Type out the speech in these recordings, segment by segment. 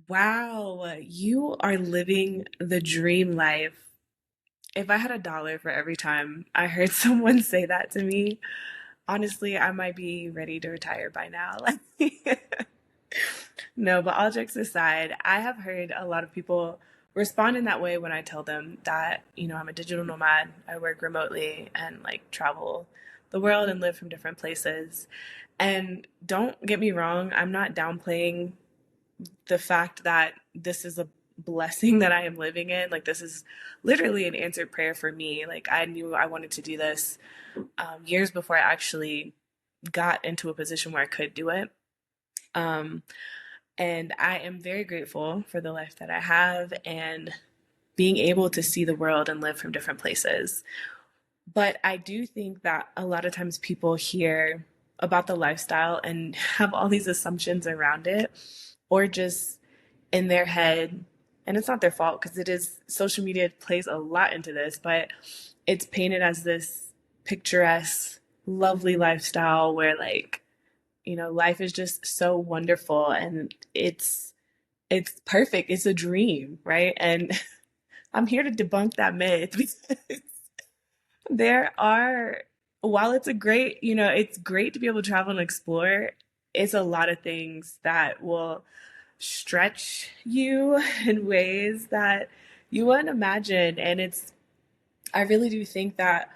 Wow, you are living the dream life. If I had $1 for every time I heard someone say that to me, honestly, I might be ready to retire by now. Like, no, but all jokes aside, I have heard a lot of people respond in that way when I tell them that, I'm a digital nomad, I work remotely and like travel the world and live from different places. And don't get me wrong, I'm not downplaying the fact that this is a blessing that I am living in. Like, this is literally an answered prayer for me. Like, I knew I wanted to do this years before I actually got into a position where I could do it. Um, and I am very grateful for the life that I have and being able to see the world and live from different places. But I do think that a lot of times people hear about the lifestyle and have all these assumptions around it, or just in their head, and it's not their fault because it is social media plays a lot into this, but it's painted as this picturesque, lovely lifestyle where like, life is just so wonderful and it's perfect. It's a dream, right? And I'm here to debunk that myth because there are, while it's a great, it's great to be able to travel and explore, it's a lot of things that will stretch you in ways that you wouldn't imagine. And I really do think that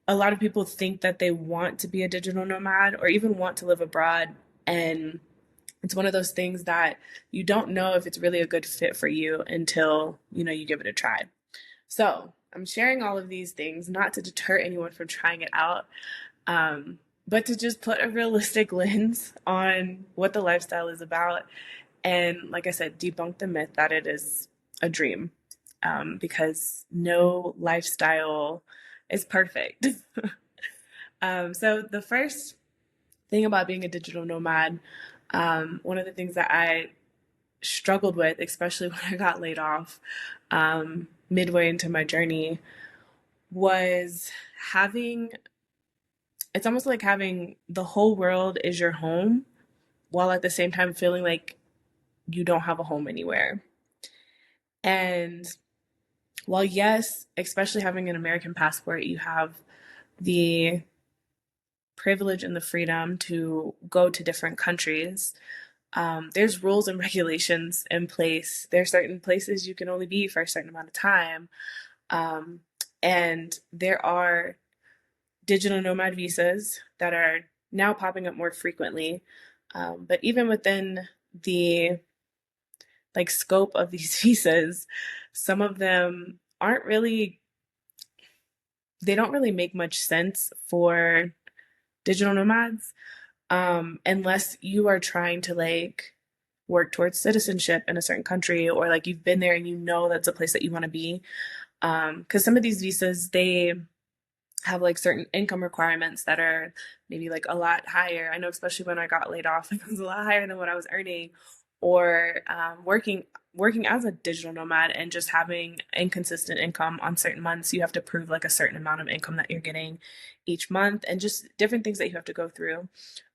a lot of people think that they want to be a digital nomad or even want to live abroad. And it's one of those things that you don't know if it's really a good fit for you until, you give it a try. So I'm sharing all of these things not to deter anyone from trying it out, but to just put a realistic lens on what the lifestyle is about. And like I said, debunk the myth that it is a dream, because no lifestyle is perfect. So the first thing about being a digital nomad, one of the things that I struggled with, especially when I got laid off midway into my journey, was having it's almost like having the whole world is your home while at the same time feeling like you don't have a home anywhere. And while, yes, especially having an American passport, you have the privilege and the freedom to go to different countries. There's rules and regulations in place. There are certain places you can only be for a certain amount of time. Um, and there are digital nomad visas that are now popping up more frequently. But even within the like scope of these visas, some of them aren't really they don't really make much sense for digital nomads, unless you are trying to like work towards citizenship in a certain country, or like you've been there and you know that's a place that you want to be. Because some of these visas, they have like certain income requirements that are maybe like a lot higher. I know, especially when I got laid off, it was a lot higher than what I was earning, or working as a digital nomad and just having inconsistent income on certain months. You have to prove like a certain amount of income that you're getting each month, and just different things that you have to go through,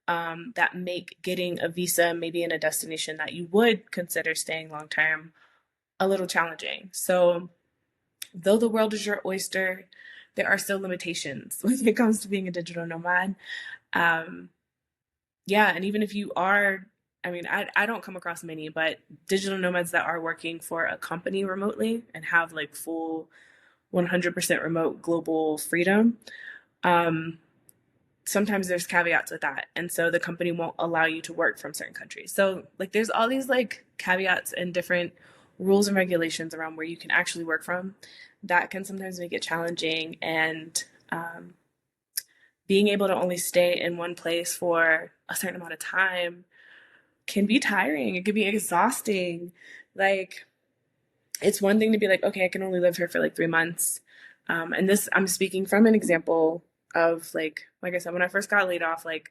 that make getting a visa maybe in a destination that you would consider staying long term a little challenging. So though the world is your oyster, there are still limitations when it comes to being a digital nomad. Um, yeah, and even if you are, I mean, I don't come across many, but digital nomads that are working for a company remotely and have like full 100% remote global freedom, um, sometimes there's caveats with that. And so the company won't allow you to work from certain countries. So, like, there's all these like caveats and different rules and regulations around where you can actually work from that can sometimes make it challenging. And being able to only stay in one place for a certain amount of time can be tiring. It can be exhausting. Like, it's one thing to be like, okay, I can only live here for like 3 months. And this, I'm speaking from an example of like I said, when I first got laid off, like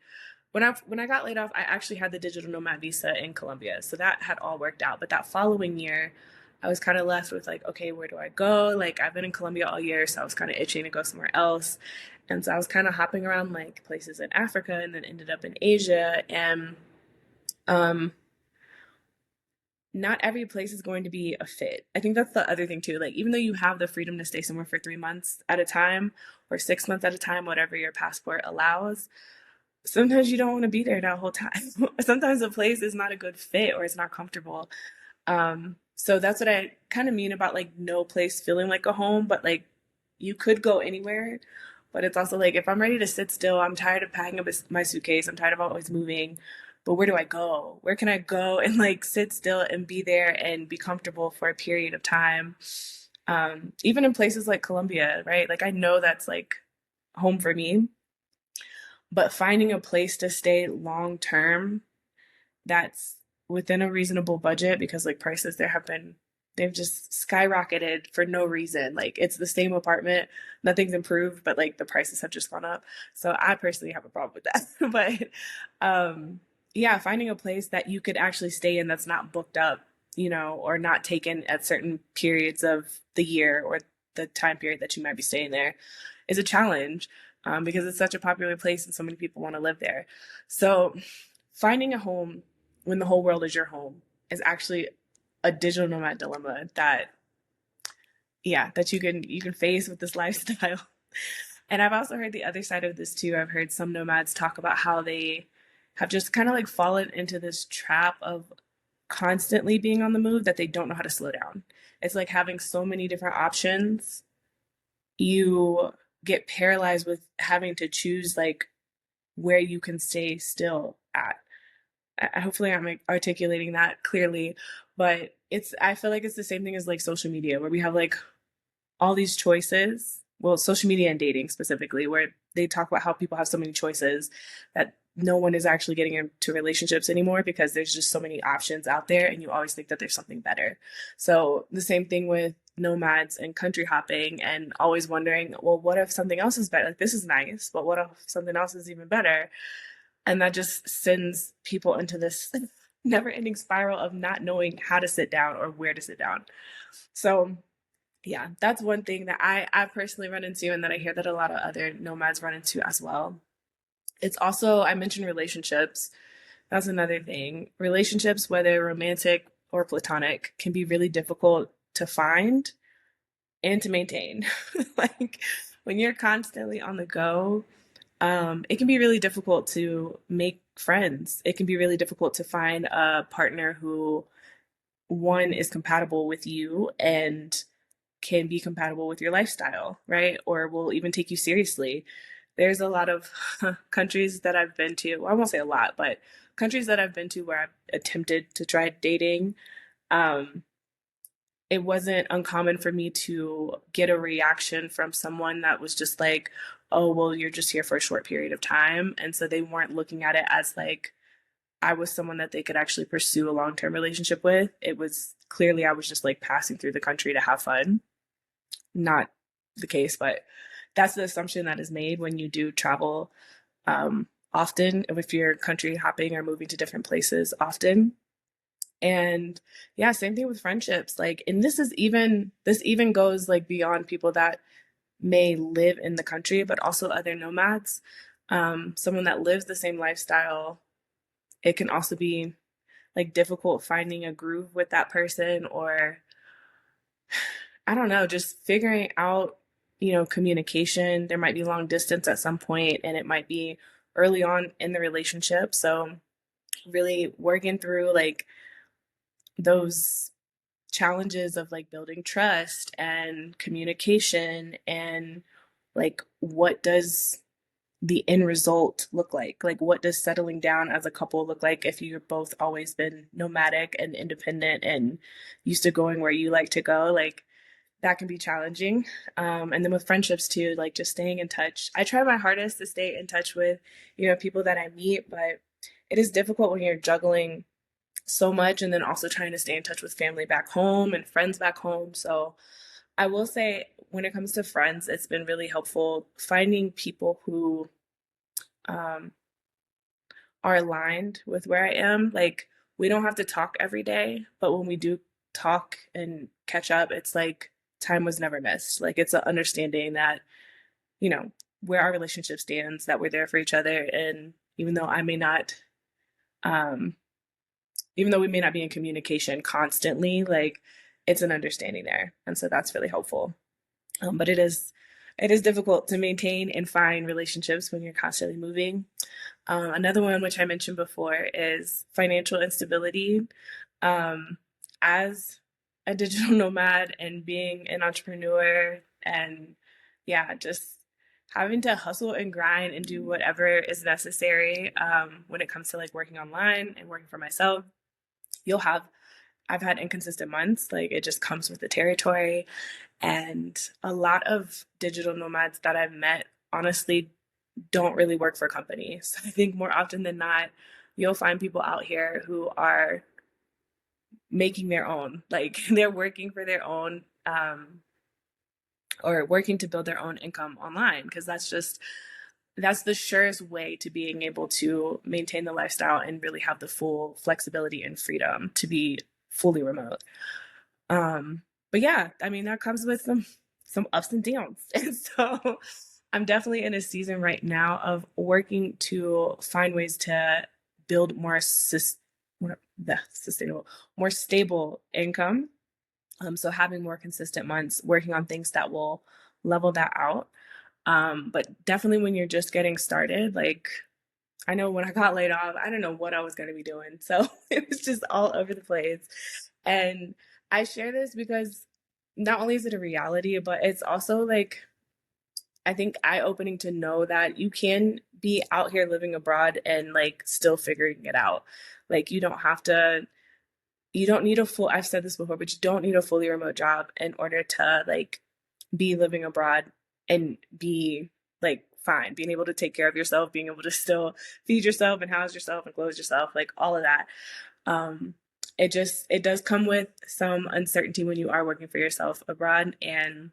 when I got laid off, I actually had the digital nomad visa in Colombia, so that had all worked out. But that following year, I was kind of left with like, okay, where do I go? Like, I've been in Colombia all year, so I was kind of itching to go somewhere else. And so I was kind of hopping around like places in Africa, and then ended up in Asia. And um, not every place is going to be a fit. I think that's the other thing too. Like, even though you have the freedom to stay somewhere for 3 months at a time or 6 months at a time, whatever your passport allows, sometimes you don't want to be there that whole time. Sometimes a place is not a good fit or it's not comfortable. So that's what I kind of mean about like no place feeling like a home, but like you could go anywhere. But it's also like if I'm ready to sit still, I'm tired of packing up my suitcase, I'm tired of always moving. But where do I go? Where can I go and like sit still and be there and be comfortable for a period of time? Even in places like Colombia, right? Like I know that's like home for me, but finding a place to stay long term that's within a reasonable budget because like prices there have been they've just skyrocketed for no reason. Like it's the same apartment, nothing's improved, but like the prices have just gone up. So I personally have a problem with that. But yeah, finding a place that you could actually stay in that's not booked up, or not taken at certain periods of the year or the time period that you might be staying there is a challenge, because it's such a popular place and so many people want to live there. So finding a home when the whole world is your home is actually a digital nomad dilemma that, yeah, that you can face with this lifestyle. And I've also heard the other side of this too. I've heard some nomads talk about how they have just kind of like fallen into this trap of constantly being on the move that they don't know how to slow down. It's like having so many different options, you get paralyzed with having to choose like where you can stay still at. Hopefully I'm articulating that clearly, but I feel like it's the same thing as like social media where we have like all these choices. Well, social media and dating specifically, where they talk about how people have so many choices that no one is actually getting into relationships anymore because there's just so many options out there and you always think that there's something better. So the same thing with nomads and country hopping and always wondering, well, what if something else is better? Like this is nice, but what if something else is even better? And that just sends people into this never ending spiral of not knowing how to sit down or where to sit down. So yeah, that's one thing that I personally run into and that I hear that a lot of other nomads run into as well. It's also, I mentioned relationships. That's another thing. Relationships, whether romantic or platonic, can be really difficult to find and to maintain. Like when you're constantly on the go, it can be really difficult to make friends. It can be really difficult to find a partner who, one, is compatible with you and can be compatible with your lifestyle, right? Or will even take you seriously. There's a lot of countries that I've been to, well, I won't say a lot, but countries that I've been to where I've attempted to try dating. Um, it wasn't uncommon for me to get a reaction from someone that was just like, oh, well, you're just here for a short period of time. And so they weren't looking at it as like I was someone that they could actually pursue a long term relationship with. It was clearly I was just like passing through the country to have fun. Not the case, but that's the assumption that is made when you do travel, often, if you're country hopping or moving to different places often. And yeah, same thing with friendships. Like, and this even goes like beyond people that may live in the country, but also other nomads. Someone that lives the same lifestyle, it can also be like difficult finding a groove with that person, or I don't know, just figuring out, communication. There might be long distance at some point, and it might be early on in the relationship. So, really working through like those challenges of like building trust and communication and like what does the end result look like? Like, what does settling down as a couple look like if you've both always been nomadic and independent and used to going where you like to go? Like, that can be challenging. And then with friendships too, like just staying in touch. I try my hardest to stay in touch with, people that I meet, but it is difficult when you're juggling so much and then also trying to stay in touch with family back home and friends back home. So I will say when it comes to friends, it's been really helpful finding people who um, are aligned with where I am. Like we don't have to talk every day, but when we do talk and catch up, it's like time was never missed. Like it's an understanding that, you know, where our relationship stands, that we're there for each other. And even though I may not um, even though we may not be in communication constantly, like it's an understanding there. And so that's really helpful. But it is difficult to maintain and find relationships when you're constantly moving. Another one, which I mentioned before, is financial instability. Um, as a digital nomad and being an entrepreneur, and yeah, just having to hustle and grind and do whatever is necessary when it comes to like working online and working for myself, you'll have I've had inconsistent months. Like it just comes with the territory. And a lot of digital nomads that I've met honestly don't really work for companies. I think more often than not, you'll find people out here who are making their own, like they're working for their own, or working to build their own income online, because that's the surest way to being able to maintain the lifestyle and really have the full flexibility and freedom to be fully remote. Um, but yeah, I mean that comes with some ups and downs. And so I'm definitely in a season right now of working to find ways to build more sustainable, more stable income. So having more consistent months, working on things that will level that out. But definitely when you're just getting started, like I know when I got laid off, I didn't know what I was going to be doing. So it was just all over the place. And I share this because not only is it a reality, but it's also like, I think eye opening to know that you can be out here living abroad and like still figuring it out. Like you don't need a full, I've said this before, but you don't need a fully remote job in order to like be living abroad and be like fine, being able to take care of yourself, being able to still feed yourself and house yourself and clothe yourself, like all of that. Um, it does come with some uncertainty when you are working for yourself abroad, and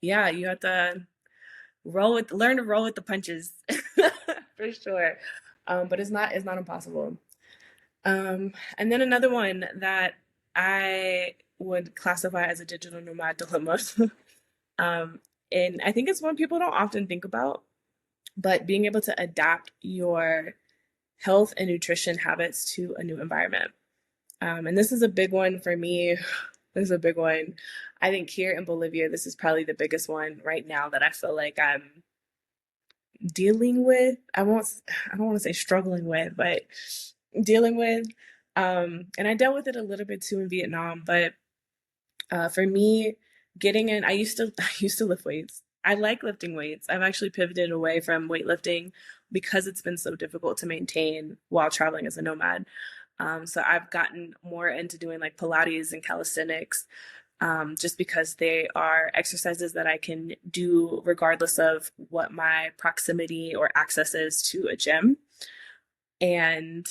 yeah, you have to learn to roll with the punches for sure. But it's not impossible. And then another one that I would classify as a digital nomad dilemma. um, and I think it's one people don't often think about, but being able to adapt your health and nutrition habits to a new environment. And this is a big one for me. This is a big one. I think here in Bolivia, this is probably the biggest one right now that I feel like I'm dealing with. I don't want to say struggling with, but dealing with. And I dealt with it a little bit too in Vietnam, but for me, getting in, I used to lift weights. I like lifting weights. I've actually pivoted away from weightlifting because it's been so difficult to maintain while traveling as a nomad. So I've gotten more into doing like Pilates and calisthenics, just because they are exercises that I can do regardless of what my proximity or access is to a gym. And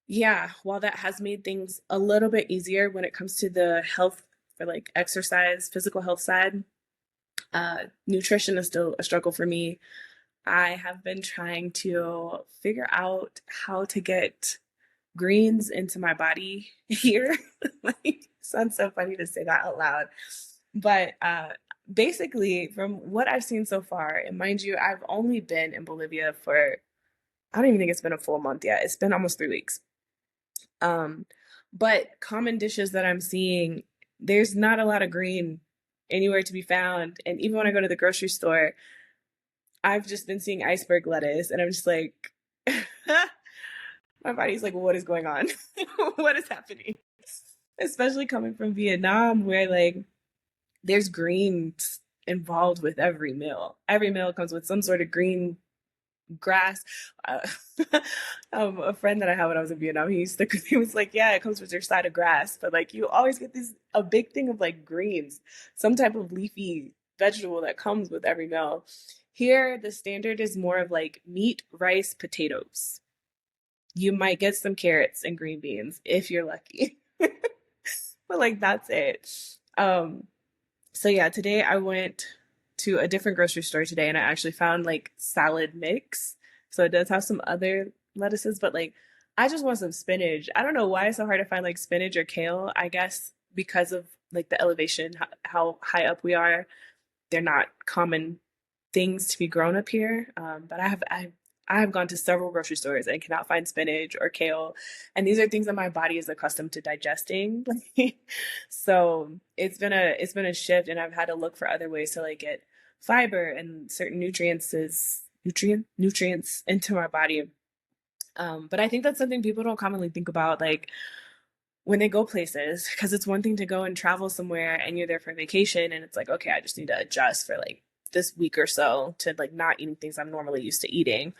yeah, while that has made things a little bit easier when it comes to the health for like exercise, physical health side, nutrition is still a struggle for me. I have been trying to figure out how to get greens into my body here. Like, sounds so funny to say that out loud. But basically, from what I've seen so far, and mind you, I've only been in Bolivia for, I don't even think it's been a full month yet. It's been almost 3 weeks. Um, but common dishes that I'm seeing, there's not a lot of green anywhere to be found. And even when I go to the grocery store, I've just been seeing iceberg lettuce, and I'm just like, my body's like, what is going on? What is happening? Especially coming from Vietnam, where like there's greens involved with every meal. Every meal comes with some sort of green grass. Uh, a friend that I had when I was in Vietnam, he was like, yeah, it comes with your side of grass, but like you always get this a big thing of like greens, some type of leafy vegetable that comes with every meal. Here, the standard is more of like meat, rice, potatoes. You might get some carrots and green beans if you're lucky, but like that's it. Um, so yeah, today I went to a different grocery store today and I actually found like salad mix. So it does have some other lettuces, but like I just want some spinach. I don't know why it's so hard to find like spinach or kale. I guess because of like the elevation, how high up we are, they're not common things to be grown up here. But I have gone to several grocery stores and cannot find spinach or kale. And these are things that my body is accustomed to digesting. So it's been a shift, and I've had to look for other ways to like get fiber and certain nutrients into my body. But I think that's something people don't commonly think about, like when they go places, because it's one thing to go and travel somewhere and you're there for vacation and it's like, okay, I just need to adjust for like this week or so to like not eating things I'm normally used to eating.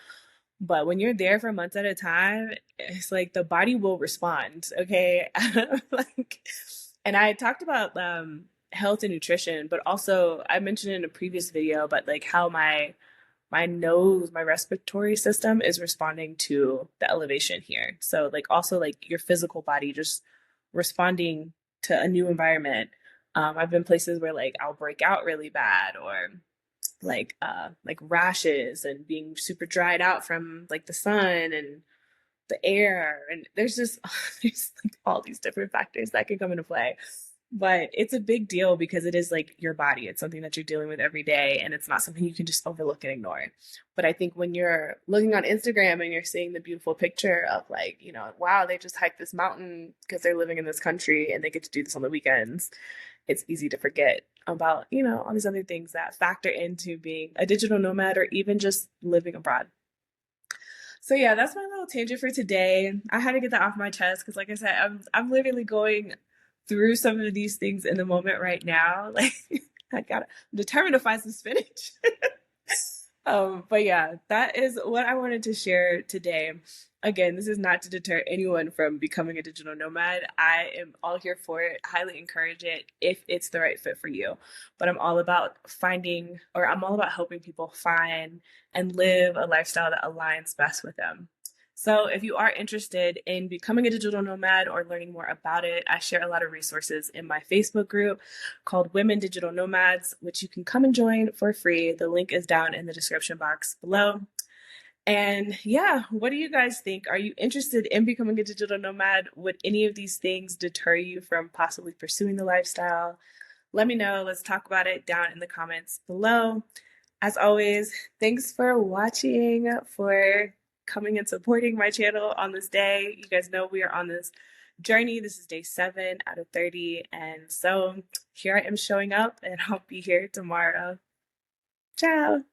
But when you're there for months at a time, it's like the body will respond. Okay. Like, and I talked about health and nutrition, but also I mentioned in a previous video, but like how my nose, my respiratory system is responding to the elevation here. So like also like your physical body just responding to a new environment. I've been places where like I'll break out really bad, or like rashes and being super dried out from like the sun and the air, and there's just there's like all these different factors that can come into play. But it's a big deal because it is like your body. It's something that you're dealing with every day, and it's not something you can just overlook and ignore. But I think when you're looking on Instagram and you're seeing the beautiful picture of like, wow, they just hiked this mountain because they're living in this country and they get to do this on the weekends, it's easy to forget about, all these other things that factor into being a digital nomad or even just living abroad. So yeah, that's my little tangent for today. I had to get that off my chest because, like I said, I'm literally going through some of these things in the moment right now. Like I'm determined to find some spinach. But yeah, that is what I wanted to share today. Again, this is not to deter anyone from becoming a digital nomad. I am all here for it, highly encourage it if it's the right fit for you. But I'm all about helping people find and live a lifestyle that aligns best with them. So if you are interested in becoming a digital nomad or learning more about it, I share a lot of resources in my Facebook group called Women Digital Nomads, which you can come and join for free. The link is down in the description box below. And yeah, what do you guys think? Are you interested in becoming a digital nomad? Would any of these things deter you from possibly pursuing the lifestyle? Let me know. Let's talk about it down in the comments below. As always, thanks for watching, for coming and supporting my channel on this day. You guys know we are on this journey. This is day 7 out of 30. And so here I am showing up, and I'll be here tomorrow. Ciao.